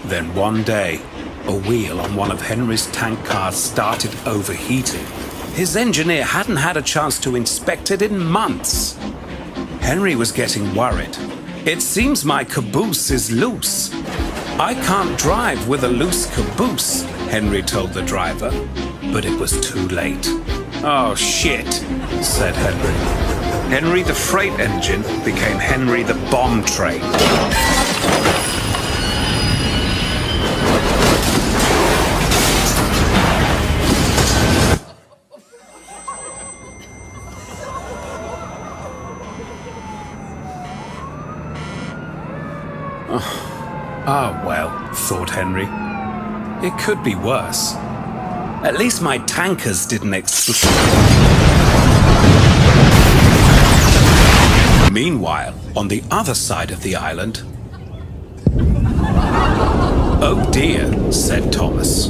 Then one day, a wheel on one of Henry's tank cars started overheating. His engineer hadn't had a chance to inspect it in months. Henry was getting worried. "It seems my caboose is loose." "I can't drive with a loose caboose," Henry told the driver. But it was too late. "Oh shit," said Henry. Henry the freight engine became Henry the bomb train. Ah, well, thought Henry. It could be worse. At least my tankers didn't explode. Meanwhile, on the other side of the island... "Oh dear," said Thomas.